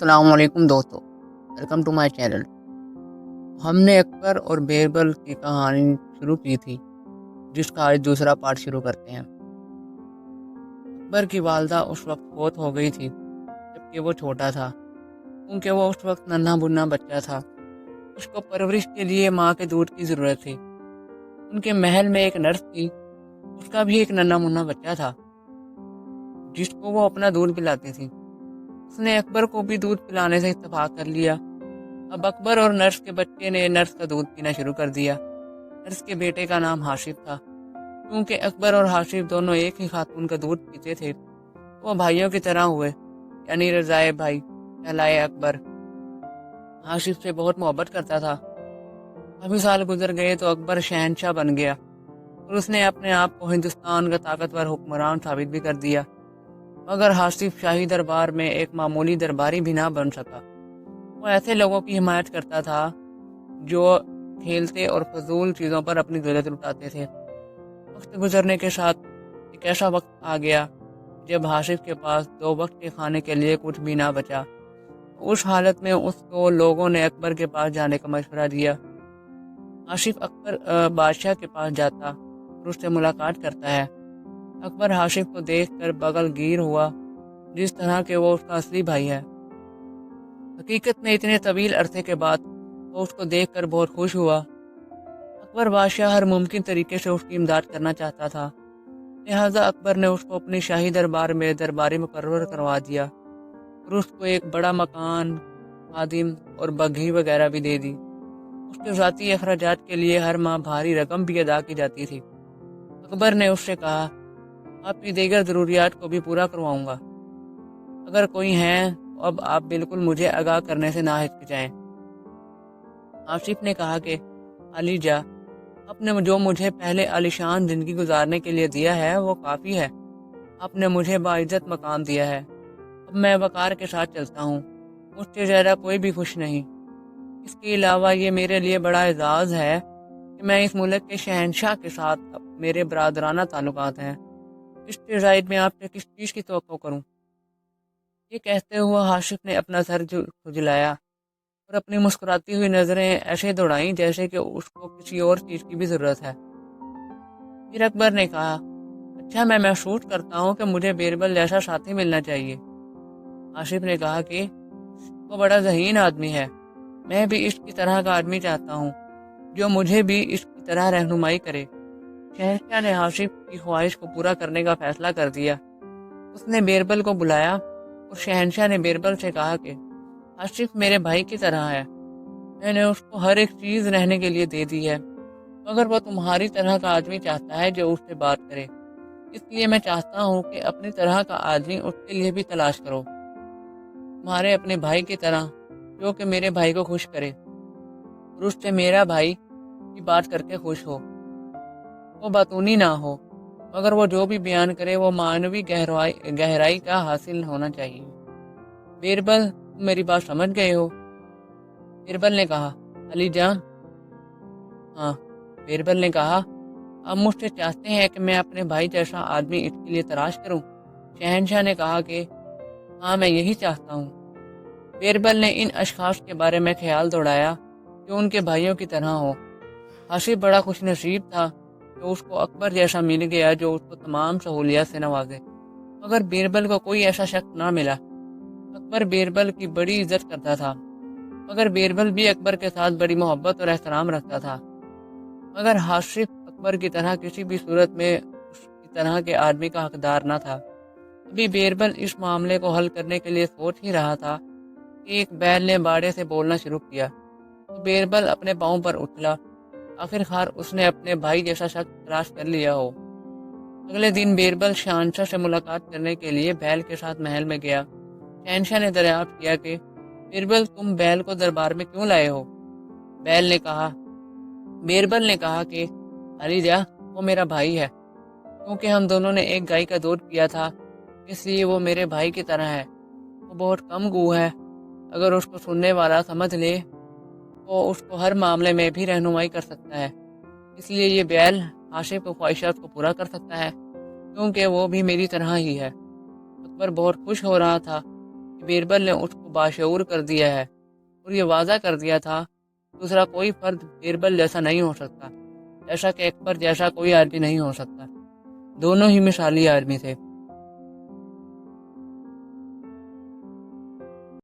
السلام علیکم دوستو، ویلکم ٹو مائی چینل۔ ہم نے اکبر اور بیربل کی کہانی شروع کی تھی، جس کا آج دوسرا پارٹ شروع کرتے ہیں۔ اکبر کی والدہ اس وقت فوت ہو گئی تھی جبکہ وہ چھوٹا تھا، کیونکہ وہ اس وقت ننھا بننا بچہ تھا۔ اس کو پرورش کے لیے ماں کے دودھ کی ضرورت تھی۔ ان کے محل میں ایک نرس تھی، اس کا بھی ایک ننھا منھا بچہ تھا جس کو وہ اپنا دودھ پلاتی تھی۔ اس نے اکبر کو بھی دودھ پلانے سے اتفاق کر لیا۔ اب اکبر اور نرس کے بچے نے نرس کا دودھ پینا شروع کر دیا۔ نرس کے بیٹے کا نام ہاشف تھا۔ کیونکہ اکبر اور ہاشف دونوں ایک ہی خاتون کا دودھ پیتے تھے، وہ بھائیوں کی طرح ہوئے، یعنی رضائے بھائی کہلائے۔ اکبر ہاشف سے بہت محبت کرتا تھا۔ کافی سال گزر گئے تو اکبر شہنشاہ بن گیا اور اس نے اپنے آپ کو ہندوستان کا طاقتور حکمران ثابت بھی کر دیا، مگر ہاشف شاہی دربار میں ایک معمولی درباری بھی نہ بن سکا۔ وہ ایسے لوگوں کی حمایت کرتا تھا جو کھیلتے اور فضول چیزوں پر اپنی دولت لٹاتے تھے۔ وقت گزرنے کے ساتھ ایک ایسا وقت آ گیا جب ہاشف کے پاس 2 وقت کے کھانے کے لیے کچھ بھی نہ بچا۔ اس حالت میں اس کو لوگوں نے اکبر کے پاس جانے کا مشورہ دیا۔ ہاشف اکبر بادشاہ کے پاس جاتا اور اس سے ملاقات کرتا ہے۔ اکبر ہاشف کو دیکھ کر بغل گیر ہوا، جس طرح کہ وہ اس کا اصلی بھائی ہے۔ حقیقت میں اتنے طویل عرصے کے بعد وہ اس کو دیکھ کر بہت خوش ہوا۔ اکبر بادشاہ ہر ممکن طریقے سے اس کی امداد کرنا چاہتا تھا، لہٰذا اکبر نے اس کو اپنی شاہی دربار میں درباری مقرر کروا دیا اور اس کو ایک بڑا مکان، خادم اور بگھی وغیرہ بھی دے دی۔ اس کے ذاتی اخراجات کے لیے ہر ماہ بھاری رقم بھی ادا کی جاتی تھی۔ اکبر نے اس سے کہا، آپ کی دیگر ضروریات کو بھی پورا کرواؤں گا، اگر کوئی ہیں تو اب آپ بالکل مجھے آگاہ کرنے سے نہ ہچکچائیں۔ آصف نے کہا کہ علی جا، آپ نے جو مجھے پہلے عالیشان زندگی گزارنے کے لیے دیا ہے وہ کافی ہے۔ آپ نے مجھے باعزت مقام دیا ہے، اب میں وقار کے ساتھ چلتا ہوں، مجھ سے زیادہ کوئی بھی خوش نہیں۔ اس کے علاوہ یہ میرے لیے بڑا اعزاز ہے کہ میں اس ملک کے شہنشاہ کے ساتھ میرے برادرانہ تعلقات ہیں۔ اس سے زائد میں آپ سے کس چیز کی توقع کروں؟ یہ کہتے ہوئے ہاشف نے اپنا سر کھجلایا اور اپنی مسکراتی ہوئی نظریں ایسے دوڑائیں جیسے کہ اس کو کسی اور چیز کی بھی ضرورت ہے۔ پھر اکبر نے کہا، اچھا، میں محسوس کرتا ہوں کہ مجھے بیربل جیسا ساتھی ملنا چاہیے۔ ہاشف نے کہا کہ وہ بڑا ذہین آدمی ہے، میں بھی اس کی طرح کا آدمی چاہتا ہوں جو مجھے بھی اس کی طرح رہنمائی کرے۔ شہنشاہ نے ہاشف کی خواہش کو پورا کرنے کا فیصلہ کر دیا۔ اس نے بیربل کو بلایا اور شہنشاہ نے بیربل سے کہا کہ ہاشف میرے بھائی کی طرح ہے، میں نے اس کو ہر ایک چیز رہنے کے لیے دے دی ہے، مگر وہ تمہاری طرح کا آدمی چاہتا ہے جو اس سے بات کرے، اس لیے میں چاہتا ہوں کہ اپنی طرح کا آدمی اس کے لیے بھی تلاش کرو، تمہارے اپنے بھائی کی طرح، جو کہ میرے بھائی کو خوش کرے اور اس سے میرا بھائی کی بات کر کے خوش ہو۔ وہ باتونی نہ ہو، مگر وہ جو بھی بیان کرے وہ معنوی گہرائی کا حاصل ہونا چاہیے۔ بیربل، تم میری بات سمجھ گئے ہو؟ بیربل نے کہا، علی جان، ہاں۔ بیربل نے کہا، آپ مجھ سے چاہتے ہیں کہ میں اپنے بھائی جیسا آدمی اس کے لیے تلاش کروں؟ شہنشاہ نے کہا کہ ہاں، میں یہی چاہتا ہوں۔ بیربل نے ان اشخاص کے بارے میں خیال دوڑایا جو ان کے بھائیوں کی طرح ہو۔ ہاشف بڑا خوش نصیب تھا کہ اس کو اکبر جیسا مل گیا جو اس کو تمام سہولیات سے نوازے، مگر بیربل کو کوئی ایسا شخص نہ ملا۔ اکبر بیربل کی بڑی عزت کرتا تھا، مگر بیربل بھی اکبر کے ساتھ بڑی محبت اور احترام رکھتا تھا، مگر ہاشف اکبر کی طرح کسی بھی صورت میں اس کی طرح کے آدمی کا حقدار نہ تھا۔ ابھی بیربل اس معاملے کو حل کرنے کے لیے سوچ ہی رہا تھا کہ ایک بیل نے باڑے سے بولنا شروع کیا تو بیربل اپنے پاؤں پر اچھلا۔ آخر کار اس نے اپنے بھائی جیسا شخص تلاش کر لیا ہو۔ اگلے دن بیربل شہنشاہ سے ملاقات کرنے کے لیے بیل کے ساتھ محل میں گیا۔ شہنشاہ نے دریافت کیا کہ بیربل، تم بیل کو دربار میں کیوں لائے ہو؟ بیربل نے کہا کہ علی جا، وہ میرا بھائی ہے، کیونکہ ہم دونوں نے ایک گائے کا دودھ پیا تھا، اس لیے وہ میرے بھائی کی طرح ہے۔ وہ بہت کم گو ہے، اگر اس کو سننے والا سمجھ لے وہ اس کو ہر معاملے میں بھی رہنمائی کر سکتا ہے، اس لیے یہ بیل ہاشف کی خواہشات کو پورا کر سکتا ہے، کیونکہ وہ بھی میری طرح ہی ہے۔ اکبر بہت خوش ہو رہا تھا کہ بیربل نے اس کو باشعور کر دیا ہے اور یہ واضح کر دیا تھا دوسرا کوئی فرد بیربل جیسا نہیں ہو سکتا، جیسا کہ اکبر جیسا کوئی آدمی نہیں ہو سکتا۔ دونوں ہی مثالی آدمی تھے۔